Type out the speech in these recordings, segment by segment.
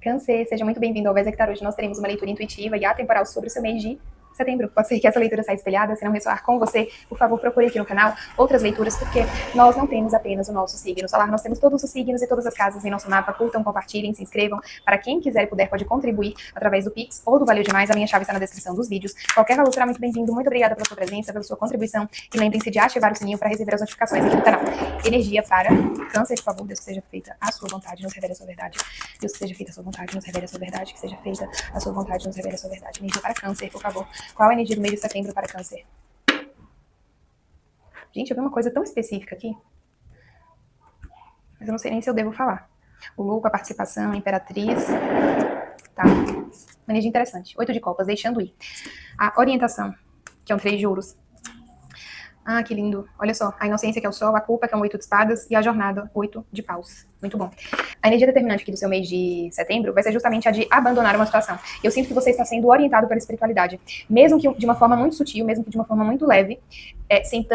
Câncer, seja muito bem-vindo ao Vésictar. Hoje nós teremos uma leitura intuitiva e atemporal sobre o seu mês de setembro. Pode ser que essa leitura saia espelhada, se não ressoar com você, por favor, procure aqui no canal outras leituras, porque nós não temos apenas o nosso signo solar, nós temos todos os signos e todas as casas em nosso mapa. Curtam, compartilhem, se inscrevam. Para quem quiser e puder, pode contribuir através do Pix ou do Valeu Demais. A minha chave está na descrição dos vídeos. Qualquer valor será muito bem-vindo. Muito obrigada pela sua presença, pela sua contribuição. E lembrem-se de ativar o sininho para receber as notificações aqui no canal. Energia para Câncer, por favor, Deus, que seja feita a sua vontade, nos revele a sua verdade. Deus, que seja feita a sua vontade, nos revele a sua verdade. Que seja feita a sua vontade, nos revele a sua verdade. Energia para Câncer, por favor. Qual a energia do mês de setembro para Câncer? Gente, eu vi uma coisa tão específica aqui, mas eu não sei nem se eu devo falar. O louco, a participação, a imperatriz. Tá. Uma energia interessante. 8 de copas, deixando ir. A orientação, que é um 3 de ouros. Ah, que lindo. Olha só, a inocência, que é o sol, a culpa, que é um 8 de espadas, e a jornada, 8 de paus. Muito bom. A energia determinante aqui do seu mês de setembro vai ser justamente a de abandonar uma situação. Eu sinto que você está sendo orientado pela espiritualidade, mesmo que de uma forma muito sutil, mesmo que de uma forma muito leve, sem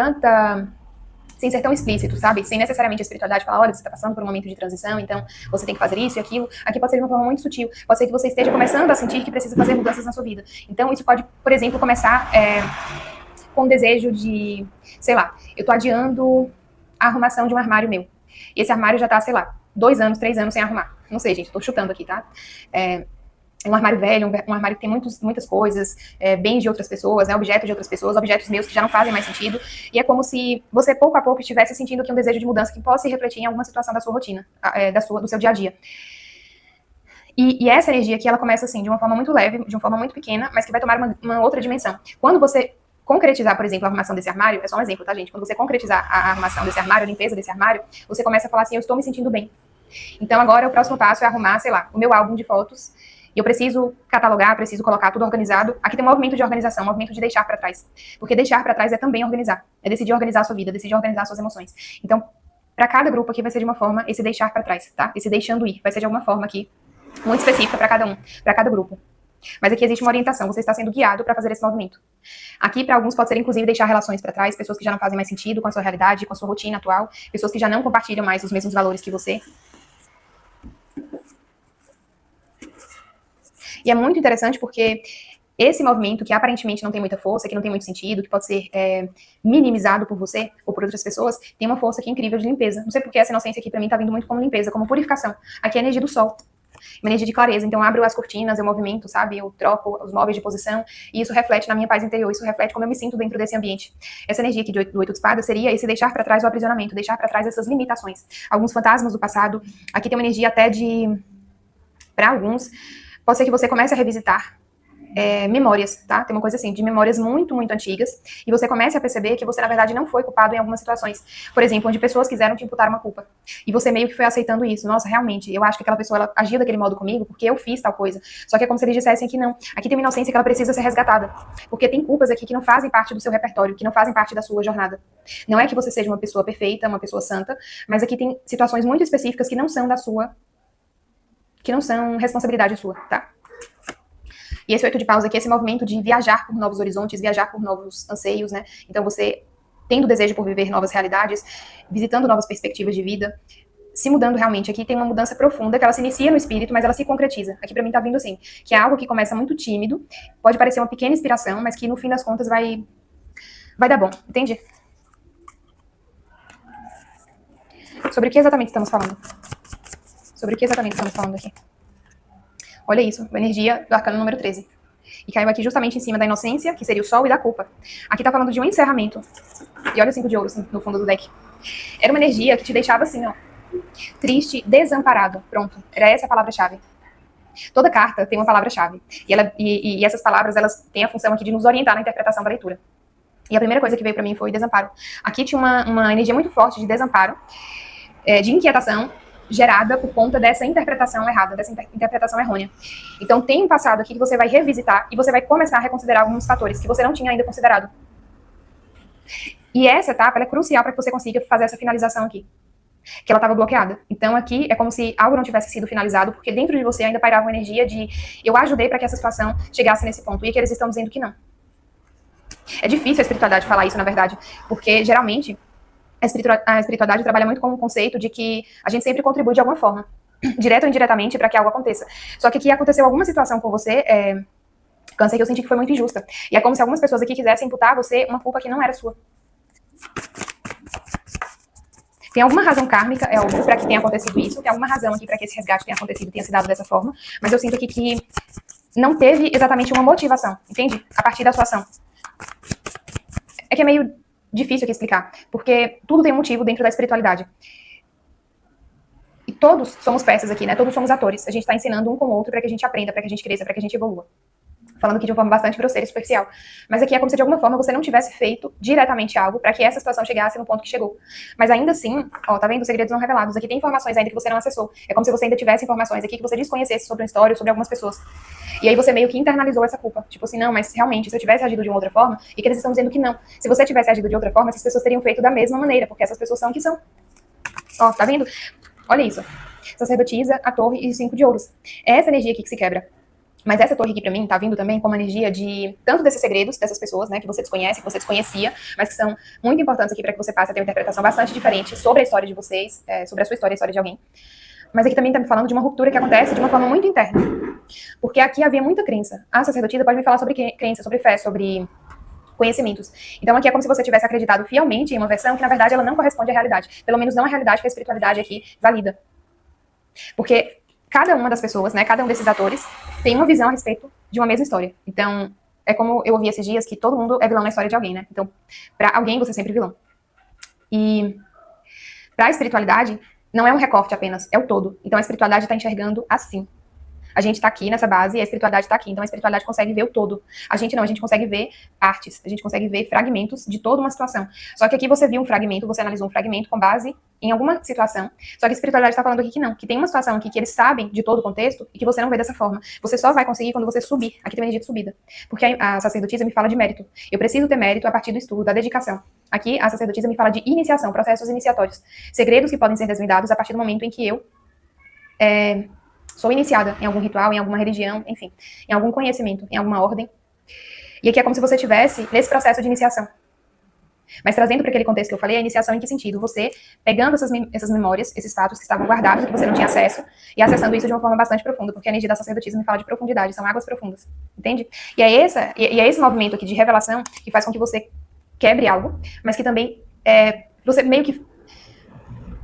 ser tão explícito, sabe? Sem necessariamente a espiritualidade falar, olha, você está passando por um momento de transição, então você tem que fazer isso e aquilo. Aqui pode ser de uma forma muito sutil. Pode ser que você esteja começando a sentir que precisa fazer mudanças na sua vida. Então isso pode, por exemplo, começar com o desejo de, sei lá, eu tô adiando a arrumação de um armário meu. E esse armário já tá, sei lá, 2 anos, 3 anos sem arrumar. Não sei, gente, tô chutando aqui, tá? É um armário velho, um armário que tem muitas coisas, bens de outras pessoas, né, objetos de outras pessoas, objetos meus que já não fazem mais sentido. E é como se você, pouco a pouco, estivesse sentindo aqui um desejo de mudança que possa se refletir em alguma situação da sua rotina, do seu dia a dia. E essa energia aqui, ela começa assim, de uma forma muito leve, de uma forma muito pequena, mas que vai tomar uma outra dimensão. Quando você concretizar, por exemplo, a arrumação desse armário, é só um exemplo, tá, gente? Quando você concretizar a arrumação desse armário, a limpeza desse armário, você começa a falar assim, eu estou me sentindo bem. Então agora o próximo passo é arrumar, sei lá, o meu álbum de fotos. E eu preciso catalogar, preciso colocar tudo organizado. Aqui tem um movimento de organização, um movimento de deixar para trás. Porque deixar para trás é também organizar. É decidir organizar a sua vida, decidir organizar as suas emoções. Então, para cada grupo aqui vai ser de uma forma esse deixar para trás, tá? Esse deixando ir. Vai ser de alguma forma aqui muito específica para cada um, para cada grupo. Mas aqui existe uma orientação, você está sendo guiado para fazer esse movimento. Aqui, para alguns, pode ser, inclusive, deixar relações para trás, pessoas que já não fazem mais sentido com a sua realidade, com a sua rotina atual, pessoas que já não compartilham mais os mesmos valores que você. E é muito interessante porque esse movimento, que aparentemente não tem muita força, que não tem muito sentido, que pode ser minimizado por você ou por outras pessoas, tem uma força aqui incrível de limpeza. Não sei porque essa inocência aqui, para mim, tá vindo muito como limpeza, como purificação. Aqui é a energia do sol. Uma energia de clareza, então eu abro as cortinas, eu movimento, sabe, eu troco os móveis de posição, e isso reflete na minha paz interior, isso reflete como eu me sinto dentro desse ambiente. Essa energia aqui do 8 de espadas seria esse deixar para trás o aprisionamento, deixar para trás essas limitações. Alguns fantasmas do passado, aqui tem uma energia até de, para alguns, pode ser que você comece a revisitar memórias, tá? Tem uma coisa assim, de memórias muito, muito antigas, e você comece a perceber que você, na verdade, não foi culpado em algumas situações. Por exemplo, onde pessoas quiseram te imputar uma culpa, e você meio que foi aceitando isso. Nossa, realmente, eu acho que aquela pessoa, ela agiu daquele modo comigo porque eu fiz tal coisa. Só que é como se eles dissessem que não. Aqui tem uma inocência que ela precisa ser resgatada, porque tem culpas aqui que não fazem parte do seu repertório, que não fazem parte da sua jornada. Não é que você seja uma pessoa perfeita, uma pessoa santa, mas aqui tem situações muito específicas que não são que não são responsabilidade sua, tá? E esse 8 de paus aqui é esse movimento de viajar por novos horizontes, viajar por novos anseios, né? Então você tendo desejo por viver novas realidades, visitando novas perspectivas de vida, se mudando realmente. Aqui tem uma mudança profunda, que ela se inicia no espírito, mas ela se concretiza. Aqui pra mim tá vindo assim, que é algo que começa muito tímido, pode parecer uma pequena inspiração, mas que no fim das contas vai dar bom, entende? Sobre o que exatamente estamos falando? Sobre o que exatamente estamos falando aqui? Olha isso, a energia do arcano número 13. E caiu aqui justamente em cima da inocência, que seria o sol, e da culpa. Aqui tá falando de um encerramento. E olha o 5 de ouros no fundo do deck. Era uma energia que te deixava assim, ó, triste, desamparado. Pronto, era essa a palavra-chave. Toda carta tem uma palavra-chave. E essas palavras, elas têm a função aqui de nos orientar na interpretação da leitura. E a primeira coisa que veio pra mim foi desamparo. Aqui tinha uma energia muito forte de desamparo, de inquietação, gerada por conta dessa interpretação errada, dessa interpretação errônea. Então tem um passado aqui que você vai revisitar e você vai começar a reconsiderar alguns fatores que você não tinha ainda considerado. E essa etapa, ela é crucial para que você consiga fazer essa finalização aqui, que ela estava bloqueada. Então aqui é como se algo não tivesse sido finalizado, porque dentro de você ainda pairava uma energia de eu ajudei para que essa situação chegasse nesse ponto, e que eles estão dizendo que não. É difícil a espiritualidade falar isso, na verdade, porque geralmente a espiritualidade trabalha muito com o conceito de que a gente sempre contribui de alguma forma. direto ou indiretamente, para que algo aconteça. Só que aqui aconteceu alguma situação com você, Câncer, que eu senti que foi muito injusta. E é como se algumas pessoas aqui quisessem imputar a você uma culpa que não era sua. Tem alguma razão kármica, é algo para que tenha acontecido isso, tem alguma razão aqui para que esse resgate tenha acontecido, tenha se dado dessa forma, mas eu sinto aqui que não teve exatamente uma motivação, entende? A partir da sua ação. É que é meio difícil aqui explicar, porque tudo tem um motivo dentro da espiritualidade. E todos somos peças aqui, né? Todos somos atores. A gente está ensinando um com o outro para que a gente aprenda, para que a gente cresça, para que a gente evolua. Falando aqui de uma forma bastante grosseira e superficial. Mas aqui é como se de alguma forma você não tivesse feito diretamente algo para que essa situação chegasse no ponto que chegou. Mas ainda assim, ó, tá vendo? Os segredos não revelados. Aqui tem informações ainda que você não acessou. É como se você ainda tivesse informações aqui que você desconhecesse sobre uma história, sobre algumas pessoas. E aí você meio que internalizou essa culpa. Tipo assim, não, mas realmente, se eu tivesse agido de uma outra forma, e que eles estão dizendo que não. Se você tivesse agido de outra forma, essas pessoas teriam feito da mesma maneira, porque essas pessoas são o que são. Ó, tá vendo? Olha isso. Sacerdotisa, a torre e 5 de ouros. É essa energia aqui que se quebra. Mas essa torre aqui pra mim tá vindo também como uma energia de tanto desses segredos dessas pessoas, né, que você desconhece, que você desconhecia, mas que são muito importantes aqui para que você passe a ter uma interpretação bastante diferente sobre a história de vocês, sobre a sua história e a história de alguém. Mas aqui também tá me falando de uma ruptura que acontece de uma forma muito interna. Porque aqui havia muita crença. A sacerdotisa pode me falar sobre crença, sobre fé, sobre conhecimentos. Então aqui é como se você tivesse acreditado fielmente em uma versão que na verdade ela não corresponde à realidade. Pelo menos não à realidade que a espiritualidade aqui valida. Porque cada uma das pessoas, né, cada um desses atores, tem uma visão a respeito de uma mesma história. Então, é como eu ouvi esses dias, que todo mundo é vilão na história de alguém, né? Então, pra alguém, você é sempre vilão. E pra espiritualidade, não é um recorte apenas, é o todo. Então, a espiritualidade tá enxergando assim. A gente tá aqui nessa base e a espiritualidade tá aqui. Então, a espiritualidade consegue ver o todo. A gente não, a gente consegue ver partes. A gente consegue ver fragmentos de toda uma situação. Só que aqui você viu um fragmento, você analisou um fragmento com base em alguma situação. Só que a espiritualidade tá falando aqui que não. Que tem uma situação aqui que eles sabem de todo o contexto e que você não vê dessa forma. Você só vai conseguir quando você subir. Aqui tem uma energia de subida. Porque a sacerdotisa me fala de mérito. Eu preciso ter mérito a partir do estudo, da dedicação. Aqui, a sacerdotisa me fala de iniciação, processos iniciatórios. Segredos que podem ser desvendados a partir do momento em que eu sou iniciada em algum ritual, em alguma religião, enfim, em algum conhecimento, em alguma ordem. E aqui é como se você estivesse nesse processo de iniciação. Mas trazendo para aquele contexto que eu falei, a iniciação em que sentido? Você pegando essas memórias, esses fatos que estavam guardados, que você não tinha acesso, e acessando isso de uma forma bastante profunda, porque a energia da sacerdotisa me fala de profundidade, são águas profundas, entende? E é esse movimento aqui de revelação que faz com que você quebre algo, mas que também você meio que...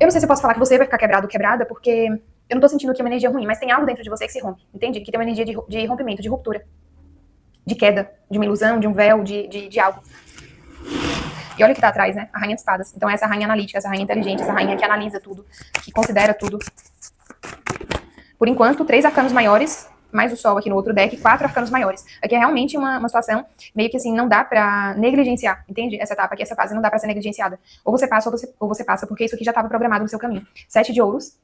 Eu não sei se eu posso falar que você vai ficar quebrado ou quebrada, porque eu não tô sentindo aqui uma energia ruim, mas tem algo dentro de você que se rompe, entende? Que tem uma energia de rompimento, de ruptura, de queda, de uma ilusão, de um véu, de algo. E olha o que tá atrás, né? A rainha de espadas. Então essa rainha analítica, essa rainha inteligente, essa rainha que analisa tudo, que considera tudo. Por enquanto, 3 arcanos maiores, mais o sol aqui no outro deck, 4 arcanos maiores. Aqui é realmente uma situação meio que assim, não dá pra negligenciar, entende? Essa etapa aqui, essa fase não dá pra ser negligenciada. Ou você passa, ou você passa, porque isso aqui já tava programado no seu caminho. 7 de ouros.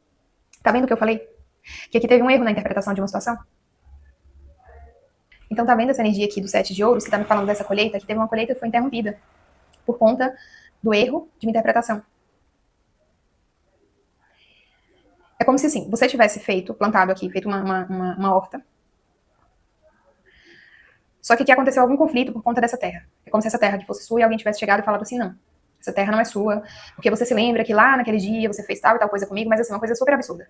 Tá vendo o que eu falei? Que aqui teve um erro na interpretação de uma situação. Então tá vendo essa energia aqui do 7 de ouros, que tá me falando dessa colheita, que teve uma colheita que foi interrompida por conta do erro de uma interpretação. É como se, assim, você tivesse plantado aqui, feito uma horta. Só que aqui aconteceu algum conflito por conta dessa terra. É como se essa terra que fosse sua e alguém tivesse chegado e falado assim, não, essa terra não é sua, porque você se lembra que lá naquele dia você fez tal e tal coisa comigo, mas assim, uma coisa super absurda.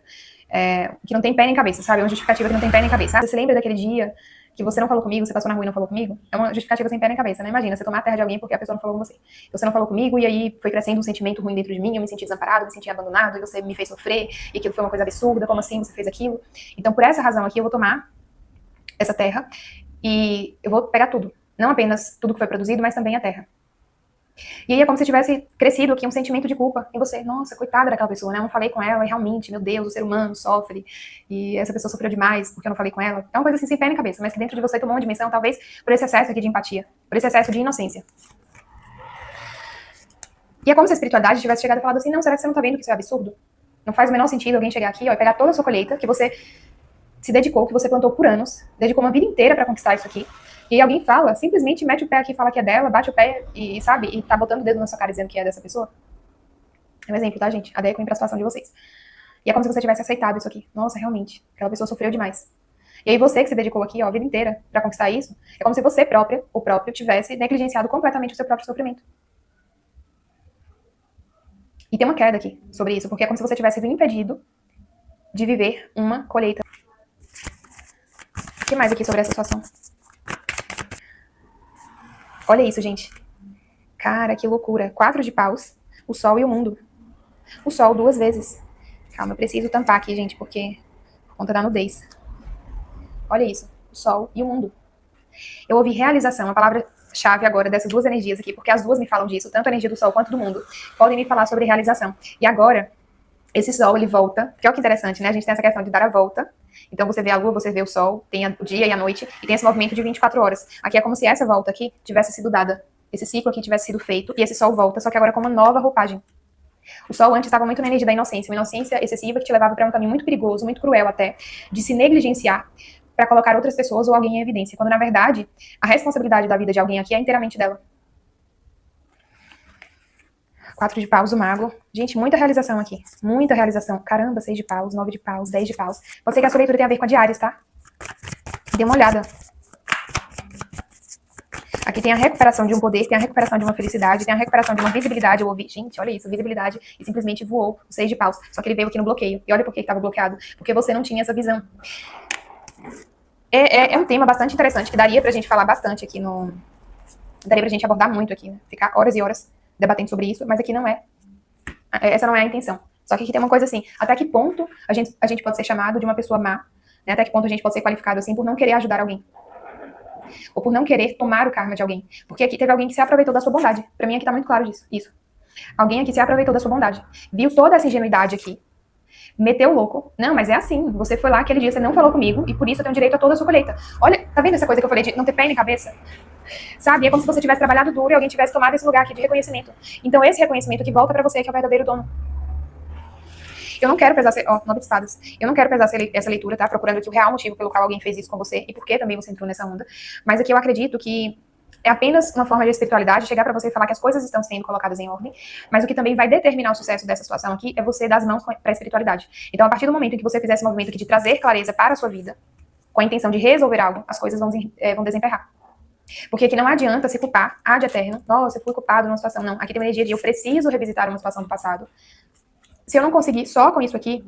Que não tem pé nem cabeça, sabe? É uma justificativa que não tem pé nem cabeça. Você se lembra daquele dia que você não falou comigo, você passou na rua e não falou comigo? É uma justificativa sem pé nem cabeça, né? Imagina, você tomar a terra de alguém porque a pessoa não falou com você. Você não falou comigo e aí foi crescendo um sentimento ruim dentro de mim, eu me senti desamparado, me senti abandonado, e você me fez sofrer, e aquilo foi uma coisa absurda, como assim você fez aquilo? Então, por essa razão aqui, eu vou tomar essa terra e eu vou pegar tudo. Não apenas tudo que foi produzido, mas também a terra. E aí é como se tivesse crescido aqui um sentimento de culpa em você. Nossa, coitada daquela pessoa, né? Eu não falei com ela e realmente, meu Deus, o ser humano sofre e essa pessoa sofreu demais porque eu não falei com ela. É uma coisa assim sem pé nem cabeça, mas que dentro de você tomou uma dimensão, talvez por esse excesso aqui de empatia, por esse excesso de inocência. E é como se a espiritualidade tivesse chegado e falado assim, não, será que você não tá vendo que isso é absurdo? Não faz o menor sentido alguém chegar aqui, ó, e pegar toda a sua colheita que você se dedicou, que você plantou por anos, dedicou uma vida inteira pra conquistar isso aqui. E alguém fala, simplesmente mete o pé aqui e fala que é dela, bate o pé e sabe, e tá botando o dedo na sua cara dizendo que é dessa pessoa. É um exemplo, tá, gente? Adequem pra situação de vocês. E é como se você tivesse aceitado isso aqui. Nossa, realmente, aquela pessoa sofreu demais. E aí você que se dedicou aqui, ó, a vida inteira pra conquistar isso, é como se você própria, ou próprio, tivesse negligenciado completamente o seu próprio sofrimento. E tem uma queda aqui sobre isso, porque é como se você tivesse sido impedido de viver uma colheita. O que mais aqui sobre essa situação? Olha isso, gente. Cara, que loucura. 4 de paus, o sol e o mundo. O sol 2 vezes. Calma, eu preciso tampar aqui, gente, porque por conta da nudez. Olha isso, o sol e o mundo. Eu ouvi realização, a palavra-chave agora dessas duas energias aqui, porque as duas me falam disso, tanto a energia do sol quanto do mundo, podem me falar sobre realização. E agora, esse sol, ele volta, que é o que é interessante, né? A gente tem essa questão de dar a volta. Então, você vê a lua, você vê o sol, tem o dia e a noite, e tem esse movimento de 24 horas. Aqui é como se essa volta aqui tivesse sido dada, esse ciclo aqui tivesse sido feito, e esse sol volta, só que agora com uma nova roupagem. O sol antes estava muito na energia da inocência, uma inocência excessiva que te levava para um caminho muito perigoso, muito cruel até, de se negligenciar para colocar outras pessoas ou alguém em evidência, quando na verdade a responsabilidade da vida de alguém aqui é inteiramente dela. 4 de paus, o mago. Gente, muita realização aqui. Muita realização. Caramba, 6 de paus, 9 de paus, 10 de paus. Pode ser que a sua leitura tenha a ver com a de Áries, tá? Dê uma olhada. Aqui tem a recuperação de um poder, tem a recuperação de uma felicidade, tem a recuperação de uma visibilidade. Eu ouvi, gente, olha isso, visibilidade, e simplesmente voou o 6 de paus. Só que ele veio aqui no bloqueio. E olha por que estava bloqueado. Porque você não tinha essa visão. É um tema bastante interessante, que daria pra gente falar bastante aqui no... Daria pra gente abordar muito aqui, né? Ficar horas e horas debatendo sobre isso, mas aqui não é. Essa não é a intenção. Só que aqui tem uma coisa assim, até que ponto a gente pode ser chamado de uma pessoa má, né? Até que ponto a gente pode ser qualificado assim por não querer ajudar alguém. Ou por não querer tomar o karma de alguém. Porque aqui teve alguém que se aproveitou da sua bondade. Pra mim aqui tá muito claro disso. Isso. Alguém aqui se aproveitou da sua bondade. Viu toda essa ingenuidade aqui. Meteu o louco. Não, mas é assim. Você foi lá aquele dia, você não falou comigo, e por isso eu tenho direito a toda a sua colheita. Olha, tá vendo essa coisa que eu falei de não ter pé nem cabeça? Sabe? É como se você tivesse trabalhado duro e alguém tivesse tomado esse lugar aqui de reconhecimento. Então esse reconhecimento que volta pra você, que é o verdadeiro dono. Eu não quero pesar... Ó, 9 de espadas. Eu não quero pesar essa leitura, tá? Procurando aqui o real motivo pelo qual alguém fez isso com você e por que também você entrou nessa onda. Mas aqui eu acredito que é apenas uma forma de espiritualidade chegar pra você e falar que as coisas estão sendo colocadas em ordem, mas o que também vai determinar o sucesso dessa situação aqui é você dar as mãos pra espiritualidade. Então, a partir do momento em que você fizer esse movimento aqui de trazer clareza para a sua vida, com a intenção de resolver algo, as coisas vão desemperrar. Porque aqui não adianta se culpar ad eterno. Nossa, eu fui culpado numa situação. Não, aqui tem uma energia de eu preciso revisitar uma situação do passado. Se eu não conseguir só com isso aqui,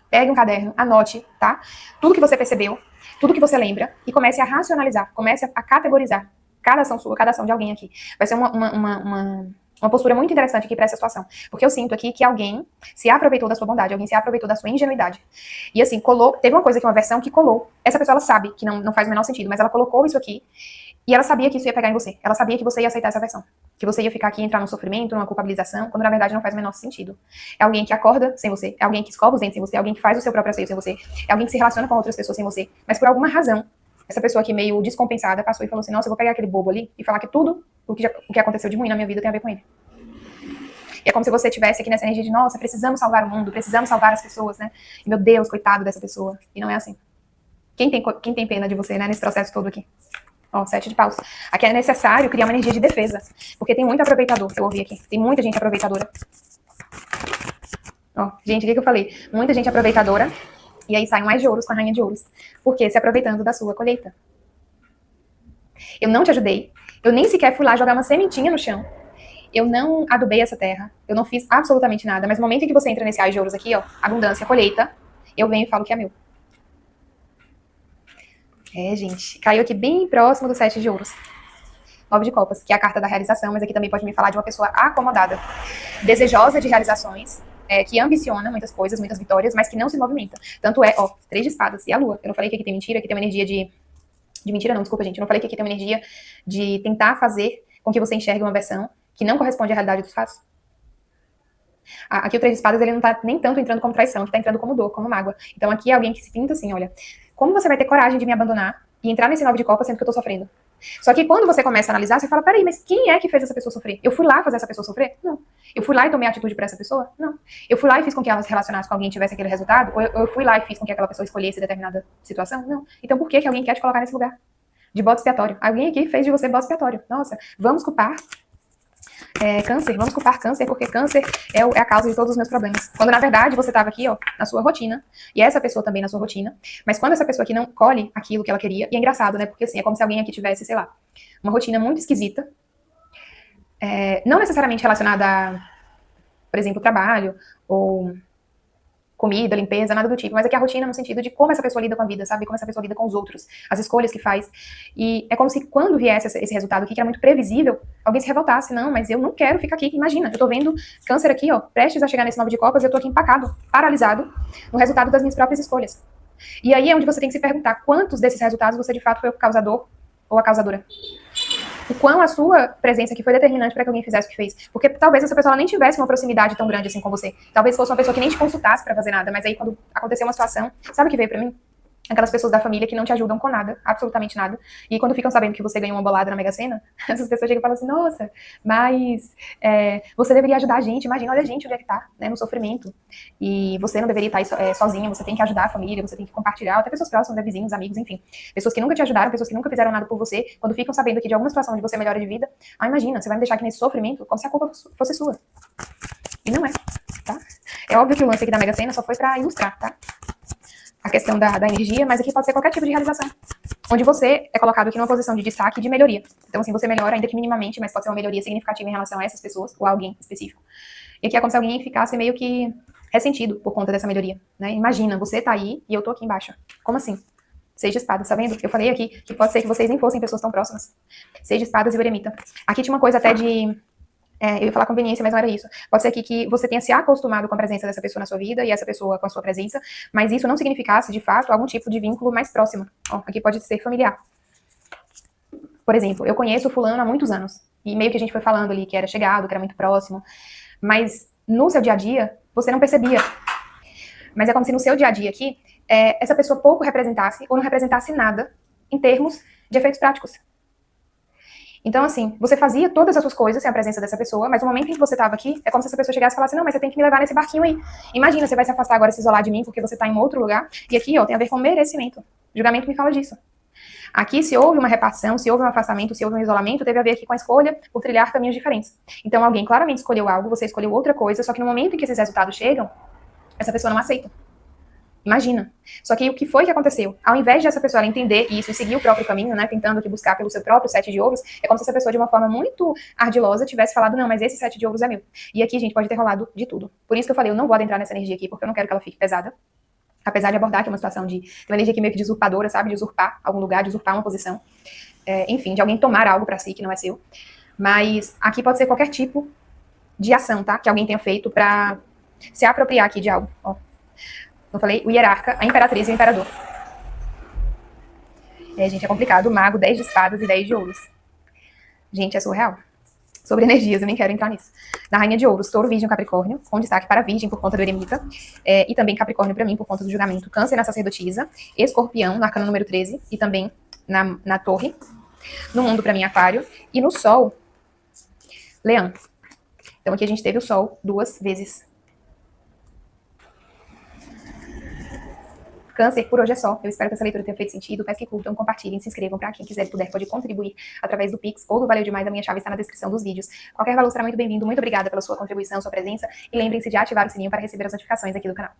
pegue um caderno, anote, tá? Tudo que você percebeu, tudo que você lembra, e comece a racionalizar, comece a categorizar cada ação sua, cada ação de alguém aqui. Vai ser uma postura muito interessante aqui para essa situação. Porque eu sinto aqui que alguém se aproveitou da sua bondade, alguém se aproveitou da sua ingenuidade. E assim, teve uma coisa aqui, uma versão que colou. Essa pessoa, ela sabe que não faz o menor sentido, mas ela colocou isso aqui, e ela sabia que isso ia pegar em você. Ela sabia que você ia aceitar essa versão. Que você ia ficar aqui e entrar num sofrimento, numa culpabilização, quando na verdade não faz o menor sentido. É alguém que acorda sem você, é alguém que escova os dentes sem você, é alguém que faz o seu próprio asseio sem você, é alguém que se relaciona com outras pessoas sem você. Mas por alguma razão, essa pessoa aqui meio descompensada passou e falou assim, nossa, eu vou pegar aquele bobo ali e falar que tudo o que aconteceu de ruim na minha vida tem a ver com ele. E é como se você estivesse aqui nessa energia de, nossa, precisamos salvar o mundo, precisamos salvar as pessoas, né? E meu Deus, coitado dessa pessoa. E não é assim. Quem tem pena de você, né, nesse processo todo aqui? Ó, 7 de paus. Aqui é necessário criar uma energia de defesa. Porque tem muito aproveitador, eu ouvi aqui. Tem muita gente aproveitadora. Ó, gente, o que eu falei? Muita gente aproveitadora. E aí sai mais de ouros com a rainha de ouros. Porque se aproveitando da sua colheita. Eu não te ajudei. Eu nem sequer fui lá jogar uma sementinha no chão. Eu não adubei essa terra. Eu não fiz absolutamente nada. Mas no momento em que você entra nesse ais de ouros aqui, ó, abundância, colheita, eu venho e falo que é meu. É, gente, caiu aqui bem próximo do 7 de ouros. 9 de copas, que é a carta da realização, mas aqui também pode me falar de uma pessoa acomodada, desejosa de realizações, que ambiciona muitas coisas, muitas vitórias, mas que não se movimenta. Tanto é, ó, 3 de espadas e a lua. Eu não falei que aqui tem mentira, aqui tem uma energia de mentira não, desculpa, gente. Eu não falei que aqui tem uma energia de tentar fazer com que você enxergue uma versão que não corresponde à realidade dos fatos. Aqui o 3 de espadas, ele não tá nem tanto entrando como traição, ele tá entrando como dor, como mágoa. Então aqui é alguém que se pinta assim, olha, como você vai ter coragem de me abandonar e entrar nesse 9 de copas sendo que eu tô sofrendo? Só que quando você começa a analisar, você fala, peraí, mas quem é que fez essa pessoa sofrer? Eu fui lá fazer essa pessoa sofrer? Não. Eu fui lá e tomei atitude pra essa pessoa? Não. Eu fui lá e fiz com que ela se relacionasse com alguém e tivesse aquele resultado? Ou eu fui lá e fiz com que aquela pessoa escolhesse determinada situação? Não. Então por que alguém quer te colocar nesse lugar? De bode expiatório. Alguém aqui fez de você bode expiatório. Nossa, vamos culpar câncer, vamos culpar câncer, porque câncer é a causa de todos os meus problemas. Quando, na verdade, você estava aqui, ó, na sua rotina, e essa pessoa também na sua rotina, mas quando essa pessoa aqui não colhe aquilo que ela queria, e é engraçado, né, porque assim, é como se alguém aqui tivesse, sei lá, uma rotina muito esquisita, não necessariamente relacionada a, por exemplo, trabalho, ou comida, limpeza, nada do tipo, mas aqui a rotina no sentido de como essa pessoa lida com a vida, sabe? Como essa pessoa lida com os outros, as escolhas que faz. E é como se quando viesse esse resultado aqui, que era muito previsível, alguém se revoltasse. Não, mas eu não quero ficar aqui. Imagina, eu tô vendo câncer aqui, ó, prestes a chegar nesse 9 de copas, eu tô aqui empacado, paralisado, no resultado das minhas próprias escolhas. E aí é onde você tem que se perguntar quantos desses resultados você de fato foi o causador ou a causadora. O quão a sua presença aqui foi determinante para que alguém fizesse o que fez. Porque talvez essa pessoa ela nem tivesse uma proximidade tão grande assim com você. Talvez fosse uma pessoa que nem te consultasse para fazer nada. Mas aí quando aconteceu uma situação, sabe o que veio para mim? Aquelas pessoas da família que não te ajudam com nada, absolutamente nada. E quando ficam sabendo que você ganhou uma bolada na Mega Sena, essas pessoas chegam e falam assim, nossa, mas você deveria ajudar a gente, imagina, olha a gente onde é que tá, né, no sofrimento. E você não deveria estar aí, sozinha, você tem que ajudar a família, você tem que compartilhar, até pessoas próximas, né, vizinhos, amigos, enfim. Pessoas que nunca te ajudaram, pessoas que nunca fizeram nada por você, quando ficam sabendo aqui de alguma situação onde você melhora de vida, imagina, você vai me deixar aqui nesse sofrimento como se a culpa fosse sua. E não é, tá? É óbvio que o lance aqui da Mega Sena só foi pra ilustrar, tá? A questão da energia, mas aqui pode ser qualquer tipo de realização, onde você é colocado aqui numa posição de destaque e de melhoria. Então, assim, você melhora, ainda que minimamente, mas pode ser uma melhoria significativa em relação a essas pessoas, ou a alguém específico. E aqui é como se alguém ficasse meio que ressentido por conta dessa melhoria, né? Imagina, você tá aí e eu tô aqui embaixo. Como assim? Seis de espadas, tá vendo? Eu falei aqui que pode ser que vocês nem fossem pessoas tão próximas. Seis de espadas e o eremita. Aqui tinha uma coisa até de... eu ia falar conveniência, mas não era isso. Pode ser aqui que você tenha se acostumado com a presença dessa pessoa na sua vida e essa pessoa com a sua presença, mas isso não significasse, de fato, algum tipo de vínculo mais próximo. Ó, aqui pode ser familiar. Por exemplo, eu conheço o fulano há muitos anos, e meio que a gente foi falando ali que era chegado, que era muito próximo, mas no seu dia a dia, você não percebia. Mas é como se no seu dia a dia aqui, essa pessoa pouco representasse, ou não representasse nada, em termos de efeitos práticos. Então, assim, você fazia todas as suas coisas sem a presença dessa pessoa, mas no momento em que você estava aqui, é como se essa pessoa chegasse e falasse, não, mas você tem que me levar nesse barquinho aí. Imagina, você vai se afastar agora, se isolar de mim, porque você está em outro lugar. E aqui, ó, tem a ver com merecimento. O julgamento me fala disso. Aqui, se houve uma repartição, se houve um afastamento, se houve um isolamento, teve a ver aqui com a escolha por trilhar caminhos diferentes. Então, alguém claramente escolheu algo, você escolheu outra coisa, só que no momento em que esses resultados chegam, essa pessoa não aceita. Imagina. Só que o que foi que aconteceu? Ao invés de essa pessoa entender isso e seguir o próprio caminho, né, tentando aqui buscar pelo seu próprio 7 de ouros, é como se essa pessoa, de uma forma muito ardilosa, tivesse falado, não, mas esse 7 de ouros é meu. E aqui, gente, pode ter rolado de tudo. Por isso que eu falei, eu não vou adentrar nessa energia aqui, porque eu não quero que ela fique pesada. Apesar de abordar aqui uma situação de uma energia aqui meio que de usurpadora, sabe? De usurpar algum lugar, de usurpar uma posição. Enfim, de alguém tomar algo pra si que não é seu. Mas aqui pode ser qualquer tipo de ação, tá? Que alguém tenha feito pra se apropriar aqui de algo. Ó. Eu falei, o hierarca, a imperatriz e o imperador. Gente, é complicado. O mago, 10 de espadas e 10 de ouros. Gente, é surreal. Sobre energias, eu nem quero entrar nisso. Na rainha de ouros, touro, virgem, capricórnio, com destaque para virgem por conta do eremita, e também capricórnio para mim por conta do julgamento, câncer na sacerdotisa, escorpião, no arcano número 13, e também na torre, no mundo para mim, aquário, e no sol, leão. Então aqui a gente teve o sol 2 vezes. Câncer, por hoje é só. Eu espero que essa leitura tenha feito sentido. Peço que curtam, compartilhem, se inscrevam para quem quiser e puder pode contribuir através do Pix ou do Valeu Demais. A minha chave está na descrição dos vídeos. Qualquer valor será muito bem-vindo. Muito obrigada pela sua contribuição, sua presença. E lembrem-se de ativar o sininho para receber as notificações aqui do canal.